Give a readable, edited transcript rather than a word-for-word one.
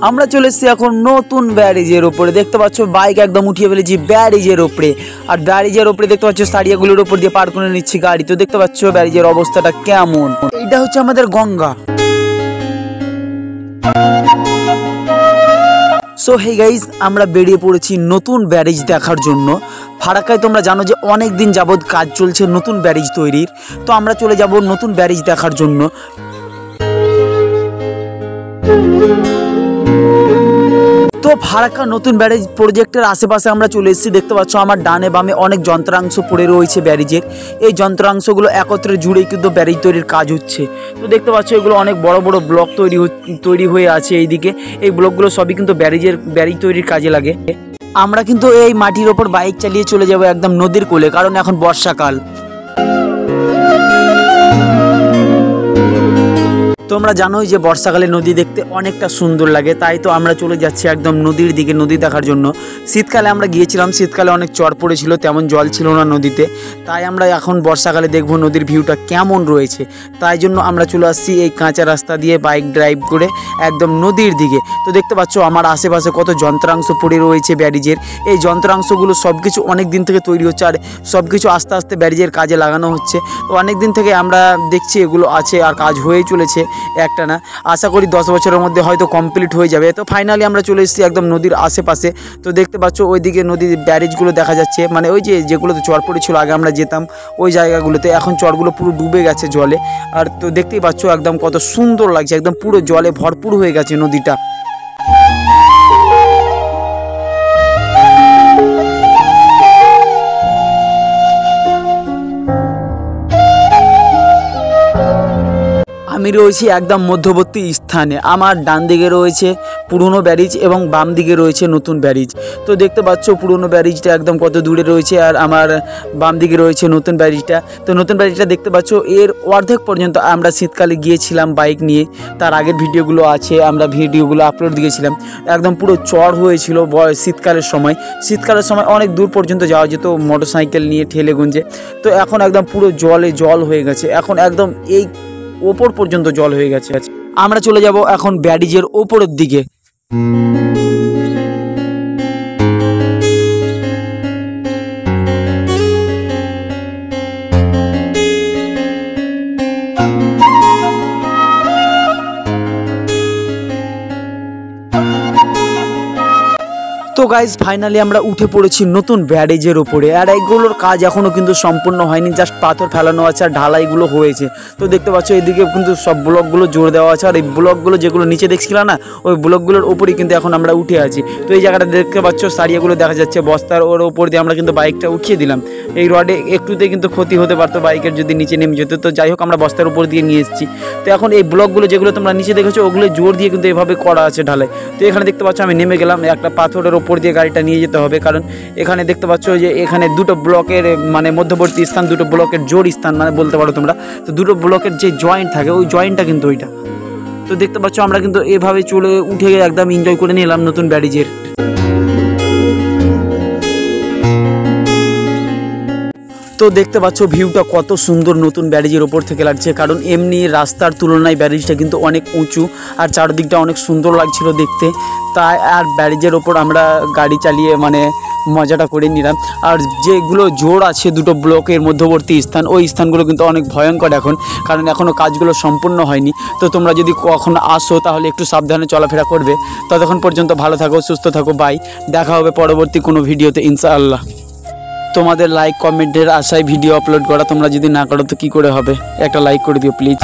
আমরা চলে এসেছি এখন নতুন ব্যারিজের ওপরে। দেখতে পাচ্ছ বাইক একদম উঠিয়ে ফেলেছি ব্যারিজের ওপরে, আর ব্যারিজের ওপরে দেখতে পাচ্ছ সারিয়াগুলোর ওপর দিয়ে পার করে নিচ্ছি গাড়ি। তো দেখতে পাচ্ছ ব্যারিজের অবস্থাটা কেমন। এটা হচ্ছে আমাদের গঙ্গা। সো হে গাইজ, আমরা বেরিয়ে পড়েছি নতুন ব্যারিজ দেখার জন্য। ফারাক্কায় তোমরা জানো যে অনেক দিন যাবৎ কাজ চলছে নতুন ব্যারিজ তৈরির। তো আমরা চলে যাব নতুন ব্যারিজ দেখার জন্য। তো ফারাক্কা নতুন ব্যারিজ প্রজেক্টের আশেপাশে আমরা চলে এসেছি। দেখতে পাচ্ছ আমার ডানে বামে অনেক যন্ত্রাংশ পড়ে রয়েছে ব্যারিজের। এই যন্ত্রাংশগুলো একত্রে জুড়েই কিন্তু ব্যারিজ তৈরির কাজ হচ্ছে। তো দেখতে পাচ্ছ এগুলো অনেক বড় বড় ব্লক তৈরি হয়ে আছে এইদিকে। এই ব্লকগুলো সবই কিন্তু ব্যারিজ তৈরির কাজে লাগে। আমরা কিন্তু এই মাটির ওপর বাইক চালিয়ে চলে যাব একদম নদীর কোলে, কারণ এখন বর্ষাকাল। তোমরা জানোই যে বর্ষাকালে নদী দেখতে অনেকটা সুন্দর লাগে, তাই তো আমরা চলে যাচ্ছি একদম নদীর দিকে নদী দেখার জন্য। শীতকালে আমরা গিয়েছিলাম, শীতকালে অনেক চর পড়েছিল, তেমন জল ছিল না নদীতে। তাই আমরা এখন বর্ষাকালে দেখব নদীর ভিউটা কেমন রয়েছে। তাই জন্য আমরা চলে আসছি এই কাঁচা রাস্তা দিয়ে বাইক ড্রাইভ করে একদম নদীর দিকে। তো দেখতে পাচ্ছ আমার আশেপাশে কত যন্ত্রাংশ পড়ে রয়েছে ব্যারিজের। এই যন্ত্রাংশগুলো সব কিছু অনেক দিন থেকে তৈরি হচ্ছে, আর সব কিছু আস্তে আস্তে ব্যারিজের কাজে লাগানো হচ্ছে। তো অনেক দিন থেকে আমরা দেখছি এগুলো আছে আর কাজ হয়েই চলেছে একটা না। আশা করি 10 বছরের মধ্যে হয়তো কমপ্লিট হয়ে যাবে। তো ফাইনালি আমরা চলে এসেছি একদম নদীর আশেপাশে। তো দেখতে পাচ্ছ ওইদিকে নদীর ব্যারিজগুলো দেখা যাচ্ছে, মানে ওই যেগুলোতে চর পড়েছিল আগে আমরা যেতাম ওই জায়গাগুলোতে, এখন চরগুলো পুরো ডুবে গেছে জলে। আর তো দেখতেই পাচ্ছ একদম কত সুন্দর লাগছে, একদম পুরো জলে ভরপুর হয়ে গেছে নদীটা। আমি রয়েছি একদম মধ্যবর্তী স্থানে। আমার ডান দিকে রয়েছে পুরনো ব্যারিজ এবং বাম দিকে রয়েছে নতুন ব্যারিজ। তো দেখতে পাচ্ছ পুরনো ব্যারিজটা একদম কত দূরে রয়েছে, আর আমার বাম দিকে রয়েছে নতুন ব্যারিজটা। তো নতুন ব্যারিজটা দেখতে পাচ্ছ এর অর্ধেক পর্যন্ত আমরা শীতকালে গিয়েছিলাম বাইক নিয়ে। তার আগের ভিডিওগুলো আছে, আমরা ভিডিওগুলো আপলোড দিয়েছিলাম। একদম পুরো চড় হয়েছিল শীতকালের সময় অনেক দূর পর্যন্ত যাওয়া যেত মোটরসাইকেল নিয়ে ঠেলে গুঞ্জে। তো এখন একদম পুরো জল হয়ে গেছে, এখন একদম এই ওপর পর্যন্ত জল হয়ে গেছে। আমরা চলে যাব এখন ব্যারিজের ওপরের দিকে। তো গাইজ ফাইনালি আমরা উঠে পড়েছি নতুন ব্যারিজের ওপরে, আর এইগুলোর কাজ এখনও কিন্তু সম্পূর্ণ হয়নি, জাস্ট পাথর ফেলানো আছে আর ঢালাইগুলো হয়েছে। তো দেখতে পাচ্ছ এদিকে কিন্তু সব ব্লকগুলো জোর দেওয়া আছে, আর এই ব্লকগুলো যেগুলো নিচে দেখছিলাম না ওই ব্লকগুলোর ওপরেই কিন্তু এখন আমরা উঠে আছি। তো এই জায়গাটা দেখতে পাচ্ছ সারিয়াগুলো দেখা যাচ্ছে বস্তার ওর ওপর দিয়ে আমরা কিন্তু বাইকটা উঠিয়ে দিলাম। এই রডে একটুতে কিন্তু ক্ষতি হতে পারতো বাইকের যদি নিচে নেমে যেত, তো যাই হোক আমরা বস্তার উপর দিয়ে নিয়ে এসেছি। তো এখন এই ব্লকগুলো যেগুলো তোমরা নিচে দেখেছো ওগুলো জোর দিয়ে কিন্তু এভাবে করা আছে ঢালাই। তো এখানে দেখতে পাচ্ছ আমি নেমে গেলাম, একটা পাথরের ওপর দিয়ে গাড়িটা নিয়ে যেতে হবে, কারণ এখানে দেখতে পাচ্ছ যে এখানে দুটো ব্লকের মানে মধ্যবর্তী স্থান, দুটো ব্লকের জোড় স্থান মানে বলতে পারো তোমরা। তো দুটো ব্লকের যে জয়েন্ট থাকে ওই জয়েন্টটা কিন্তু ওইটা। তো দেখতে পাচ্ছ আমরা কিন্তু এভাবে চলে উঠে একদম এনজয় করে নিলাম নতুন ব্যারিজের। তো দেখতে পাচ্ছ ভিউটা কত সুন্দর নতুন ব্যারিজের ওপর থেকে লাগছে, কারণ এমনি রাস্তার তুলনায় ব্যারিজটা কিন্তু অনেক উঁচু আর চারদিকটা অনেক সুন্দর লাগছিল দেখতে। তাই আর ব্যারিজের ওপর আমরা গাড়ি চালিয়ে মানে মজাটা করে নিলাম। আর যেগুলো জোড় আছে দুটো ব্লকের মধ্যবর্তী স্থান, ওই স্থানগুলো কিন্তু অনেক ভয়ঙ্কর এখন, কারণ এখনও কাজগুলো সম্পূর্ণ হয়নি। তো তোমরা যদি কখনো আসো তাহলে একটু সাবধানে চলাফেরা করবে। ততক্ষণ পর্যন্ত ভালো থাকো, সুস্থ থাকো, বাই। দেখা হবে পরবর্তী কোনো ভিডিওতে ইনশাআল্লাহ। তোমাদের লাইক কমেন্টের আশায় ভিডিও আপলোড করা, তোমরা যদি না করো তো কী করে হবে, একটা লাইক করে দিও প্লিজ।